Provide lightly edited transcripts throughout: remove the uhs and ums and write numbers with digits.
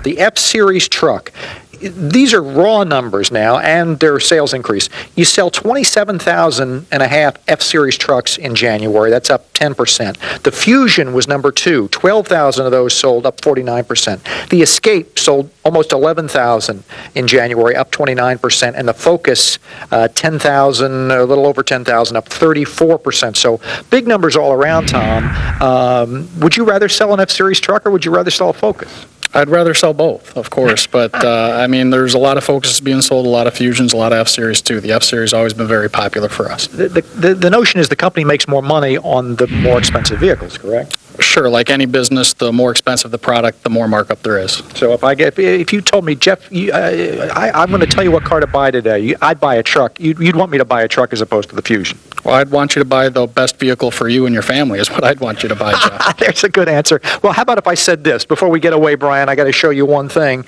The F-Series truck. These are raw numbers now, and their sales increase. You sell 27,500 F-Series trucks in January. That's up 10%. The Fusion was number 2. 12,000 of those sold, up 49%. The Escape sold almost 11,000 in January, up 29%. And the Focus, 10,000, a little over 10,000, up 34%. So big numbers all around, Tom. Would you rather sell an F-Series truck, or would you rather sell a Focus? I'd rather sell both, of course, but I mean, there's a lot of Focuses being sold, a lot of Fusions, a lot of F-Series too. The F-Series has always been very popular for us. The notion is the company makes more money on the more expensive vehicles, correct? Sure, like any business, the more expensive the product, the more markup there is. So if you told me, Jeff, I'm going to tell you what car to buy today, I'd buy a truck. You'd want me to buy a truck as opposed to the Fusion. Well, I'd want you to buy the best vehicle for you and your family is what I'd want you to buy, Jeff. There's a good answer. Well, how about if I said this? Before we get away, Brian, I got to show you one thing.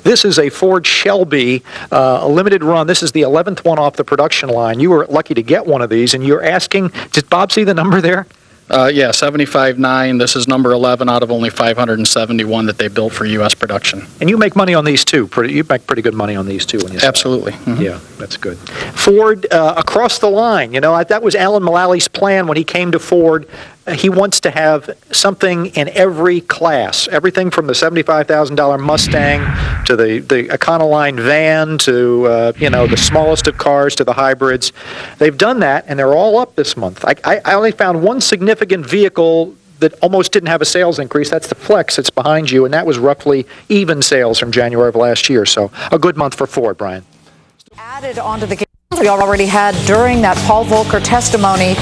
This is a Ford Shelby, a limited run. This is the 11th one off the production line. You were lucky to get one of these, and you're asking, did Bob see the number there? Yeah, 75.9. This is number 11 out of only 571 that they built for U.S. production. And you make money on these too. You make pretty good money on these too when you sell. Absolutely. Mm-hmm. Yeah, that's good. Ford across the line. You know, that was Alan Mullally's plan when he came to Ford. He wants to have something in every class, everything from the $75,000 Mustang to the Econoline van to the smallest of cars to the hybrids. They've done that, and they're all up this month. I only found one significant vehicle that almost didn't have a sales increase. That's the Flex. It's behind you, and that was roughly even sales from January of last year. So a good month for Ford, Brian. Added onto the game we already had during that Paul Volcker testimony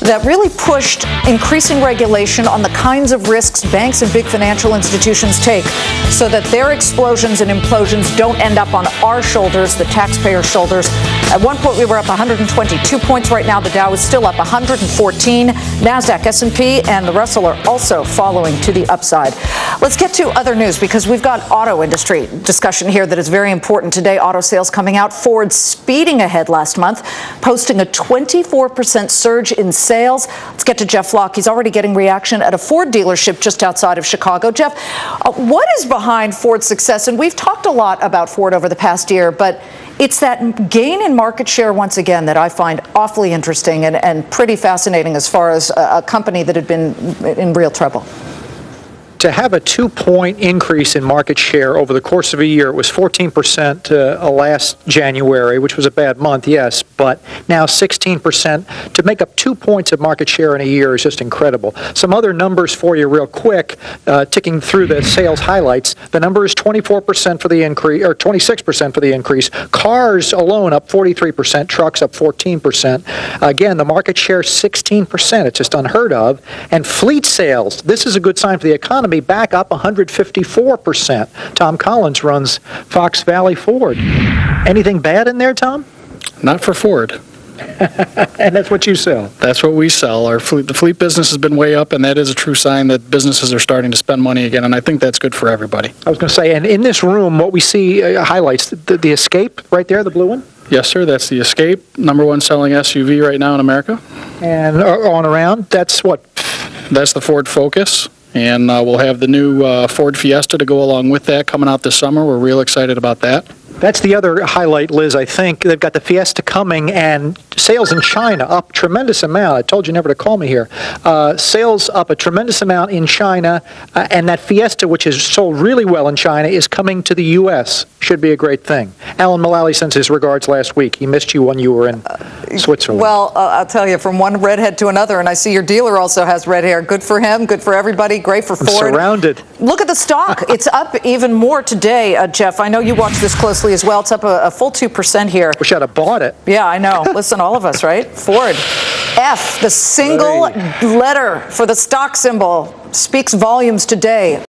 that really pushed increasing regulation on the kinds of risks banks and big financial institutions take so that their explosions and implosions don't end up on our shoulders, the taxpayers' shoulders. At one point, we were up 122 points. Right now, the Dow is still up 114. NASDAQ, S&P, and the Russell are also following to the upside. Let's get to other news because we've got auto industry discussion here that is very important today. Auto sales coming out. Ford speeding ahead last month, posting a 24% surge in sales. Let's get to Jeff Flock. He's already getting reaction at a Ford dealership just outside of Chicago. Jeff, what is behind Ford's success? And we've talked a lot about Ford over the past year, but it's that gain in market share once again that I find awfully interesting and pretty fascinating as far as a company that had been in real trouble. To have a 2-point increase in market share over the course of a year, it was 14% last January, which was a bad month, yes, but now 16%. To make up 2 points of market share in a year is just incredible. Some other numbers for you real quick, ticking through the sales highlights. The number is 24% for the increase, or 26% for the increase. Cars alone up 43%, trucks up 14%. Again, the market share 16%. It's just unheard of. And fleet sales, this is a good sign for the economy. Back up 154%. Tom Collins runs Fox Valley Ford. Anything bad in there, Tom? Not for Ford. And that's what you sell. That's what we sell. The fleet business has been way up, and that is a true sign that businesses are starting to spend money again, and I think that's good for everybody. I was going to say, and in this room, what we see highlights the Escape right there, the blue one? Yes, sir. That's the Escape, #1 selling SUV right now in America. And on around, that's what? That's the Ford Focus. And we'll have the new Ford Fiesta to go along with that coming out this summer. We're real excited about that. That's the other highlight, Liz, I think. They've got the Fiesta coming, and sales in China up tremendous amount. I told you never to call me here. Sales up a tremendous amount in China, and that Fiesta, which has sold really well in China, is coming to the U.S. Should be a great thing. Alan Mullally sends his regards last week. He missed you when you were in Switzerland. Well, I'll tell you, from one redhead to another, and I see your dealer also has red hair. Good for him, good for everybody, great for Ford. I'm surrounded. Look at the stock. It's up even more today, Jeff. I know you watch this closely as well. It's up a full 2% here. Wish I'd have bought it. Yeah, I know. Listen, all of us, right? Ford. F, the single letter for the stock symbol, speaks volumes today.